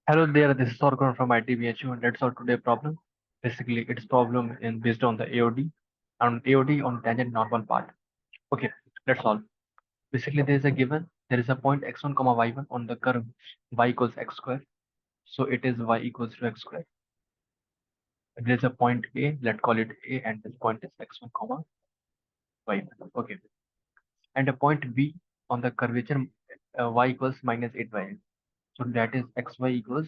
Hello there, this is Sorgon from ITBHU and let's solve today's problem. Basically, its problem is based on the AOD and AOD on tangent normal part. Okay, let's solve. Basically, there is a given, there is a point x1, y1 on the curve y equals x square. So it is y equals to x square. There is a point A, let's call it A, and this point is x1, y1. Okay, and a point B on the curvature y equals minus 8 by 8. So that is xy equals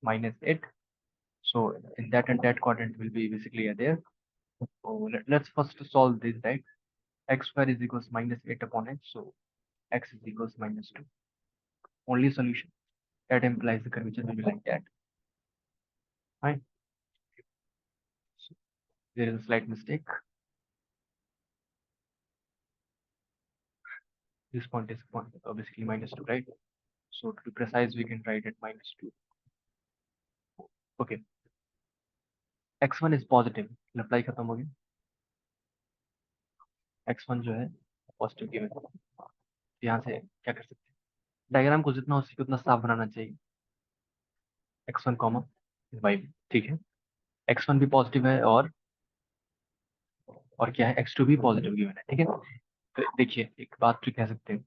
minus 8. So in that and that quadrant will be basically there. So let's first solve this, right? X square is equals minus 8 upon x. So x is equals minus 2. Only solution. That implies the curvature will be like that. Fine. So there is a slight mistake. This point is basically minus 2, right? So to be precise, we can write it minus 2. Okay. x1 is positive. Apply खत्म हो गया. x1 जो है positive given. यहाँ से क्या कर सकते हैं? डायग्राम को जितना हो सके उतना साफ बनाना चाहिए. x1 कॉमा y, ठीक है. x1 भी पॉजिटिव है और क्या है, x2 भी पॉजिटिव गिवन है, ठीक है. तो देखिए एक बात तो कह सकते हैं.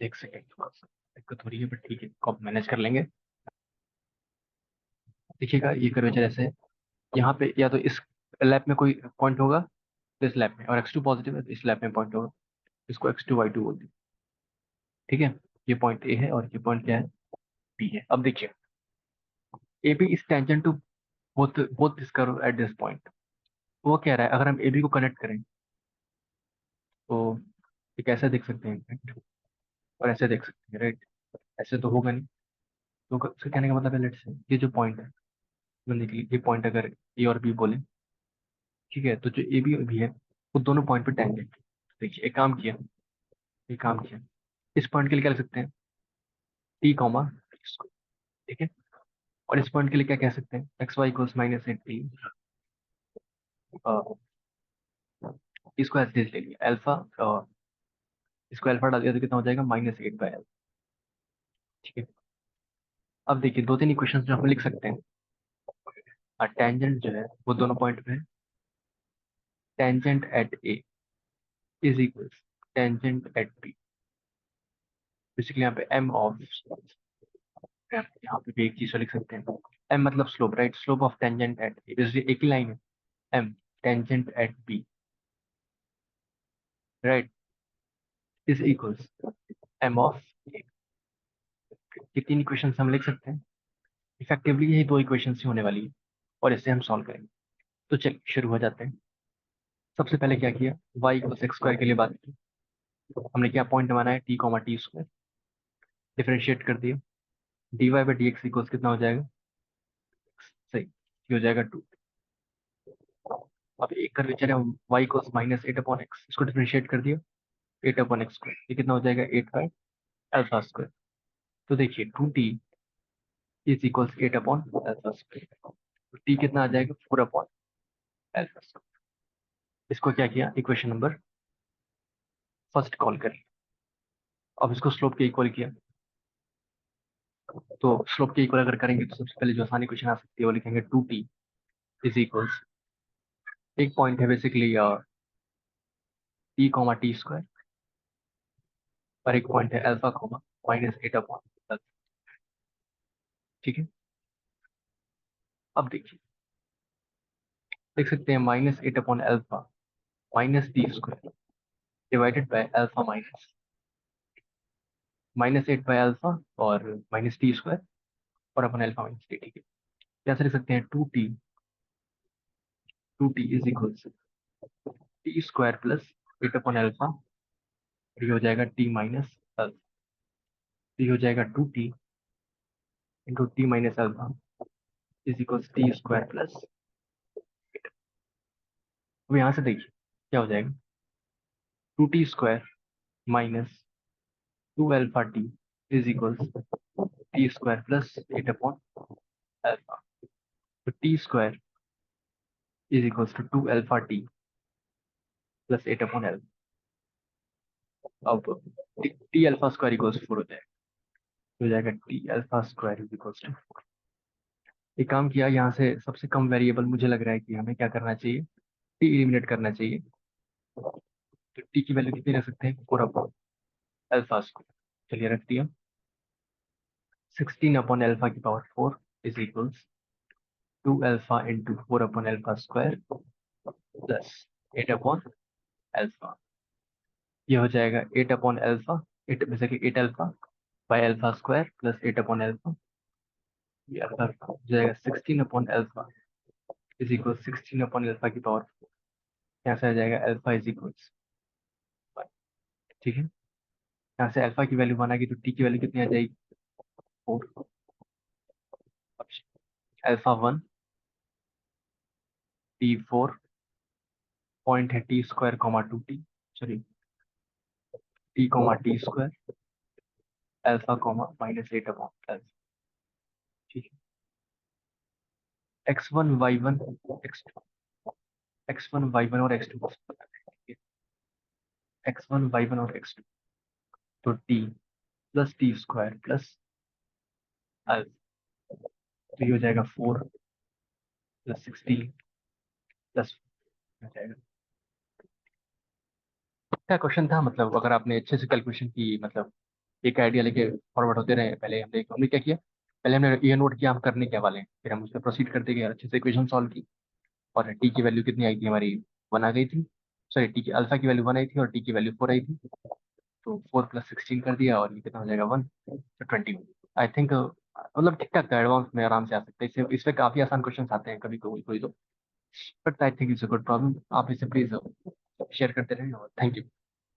एक सेकेंड, थोड़ा सा दिक्कत हो रही है बट ठीक है, कब मैनेज कर लेंगे. देखिएगा ये कर्वेचर ऐसे है. यहाँ पे या तो इस लैप में कोई पॉइंट होगा, तो इस लैप में, और x2 पॉजिटिव है तो इस लैप में पॉइंट होगा. इसको x2 y2 बोल दी, ठीक है. ये पॉइंट ए है और ये पॉइंट क्या है, बी है. अब देखिए A B is tangent to both both this curve at this point. वो कह रहा है अगर हम ए बी को कनेक्ट करें तो एक ऐसा देख सकते हैं right? और ऐसे देख सकते हैं, राइट. ऐसे तो होगा नहीं. तो उसका कहने का मतलब है, लेट्स से ये जो पॉइंट है बनने के लिए, ये पॉइंट अगर ए और बी बोले, ठीक है, तो जो ए बी और बी है वो दोनों पॉइंट पे टेंजेंट. देखिए एक काम किया. इस पॉइंट के लिए क्या लिख सकते हैं, टी कॉमा, ठीक है. और इस पॉइंट के लिए क्या कह सकते हैं, X Y equals minus eight T. इसको ऐसे ले लिया अल्फा, इसको अल्फा डाल दिया तो कितना हो जाएगा, माइनस एट बाई एल, ठीक है. अब देखिए दो तीन इक्वेशन जो हम लिख सकते हैं. टेंजेंट जो है वो दोनों पॉइंट पे है. Tangent at A is equals tangent at B. Basically यहाँ पे एम ऑफ, यहाँ पे भी एक चीज लिख सकते हैं. एम मतलब slope, right. Slope of tangent at A, इसलिए एक ही लाइन है. M tangent at B, right, is equals M of A. ये तीन इक्वेशन हम लिख सकते हैं. इफेक्टिवली यही दो इक्वेशन ही होने वाली है और इसे हम सॉल्व करेंगे. तो चलिए शुरू हो जाते हैं. सबसे पहले क्या किया, y इक्वल्स एक्स स्क्वायर के लिए बात की. हमने क्या पॉइंट माना है, T comma T square. Differentiate कर दिया. D Y by D X equals कितना हो जाएगा, सही, ये हो जाएगा 2. अब एक कर्वेचर है y equals minus eight upon X, इसको डिफरेंशिएट कर दिया. एट अपॉन एक्स स्क्वायर, ये कितना हो जाएगा, एट बाई अल्फा स्क्वायर. तो देखिए 2t is equals eight upon alpha square. तो टी कितना आ जाएगा, 4 अपॉन अल्फा स्क्वायर. इसको क्या किया, इक्वेशन नंबर फर्स्ट कॉल कर लिया. अब इसको स्लोप के इक्वल किया. तो स्लोप के इक्वल अगर करेंगे तो सबसे पहले जो आसानी क्वेश्चन आ सकती है वो लिखेंगे 2t इज इक्वल्स, एक पॉइंट है basically T comma T square, और एक पॉइंट है alpha comma minus eight upon alpha, ठीक है. अब देखिए देख सकते हैं minus eight upon alpha minus T square divided by alpha minus eight by alpha और माइनस टी स्क्वायर और अपन अल्फा माइनस टी, ठीक है. क्या से लिख सकते हैं, two T is equals T square plus eight upon alpha, ये हो जाएगा टी माइनस अल्फा. ये हो जाएगा 2t into T minus alpha is equals T square plus. अब यहाँ से देखिए क्या हो जाएगा, 2t square minus 2 alpha T is equals T square plus eight upon alpha. तो T square is equals to 2 alpha T plus eight upon alpha. अब T alpha square equals 4 हो जाएगा. हो जाएगा T alpha square is equal to 4। एक काम किया, यहाँ से सबसे कम वेरिएबल मुझे लग रहा है कि हमें क्या करना चाहिए, टी एलिमिनेट करना चाहिए। तो टी की वैल्यू कितनी रख सकते हैं, 4 अपॉन अल्फा स्क्वायर। चलिए रख दिया। 16 अपॉन अल्फा की power 4 is equals 2 alpha into 4 upon alpha square plus 8 upon alpha. ये हो जाएगा 8 upon alpha, 8 basically 8 alpha by alpha square plus 8 upon alpha. ये अल्फा हो जाएगा 16 upon alpha is equal 16 upon alpha की पावर 4। यहाँ से आ जाएगा अल्फा इज इक्वल, ठीक है। यहाँ से अल्फा की वैल्यू 1 आ गई तो टी की वैल्यू कितनी आ जाएगी, 4। अल्फा 1, टी 4, पॉइंट है T square comma 2 T, sorry T comma T square alpha comma -8 upon alpha, ठीक है। x1 y1 x1 y1 और x2, x1 y1 और x2, तो T plus T square plus alpha, तो ये हो जाएगा 4 प्लस 16 प्लस हो जाएगा। क्या क्वेश्चन था, मतलब अगर आपने अच्छे से कैलकुलेशन की, मतलब एक आइडिया लेके फॉरवर्ड होते रहे। पहले हमने क्या किया, पहले हमने ये नोट किया हम करने क्या वाले हैं, फिर हम उस पर प्रोसीड करते गए, अच्छे से इक्वेशन सॉल्व की। और टी की वैल्यू कितनी आई थी हमारी, 1 आ गई थी। सॉरी, टी की अल्फा की वैल्यू 1 आई थी और टी की वैल्यू 4 आई थी। तो 4 प्लस 16 कर दिया और ये कितना हो जाएगा, 1, तो 21। आई थिंक मतलब ठीक ठाक था, एडवांस में आराम से आ सकते हैं। इससे इसमें काफी आसान क्वेश्चन आते हैं कभी कोई कोई तो, but I think it's a good problem. आप इसे प्लीज शेयर करते रहें और थैंक यू।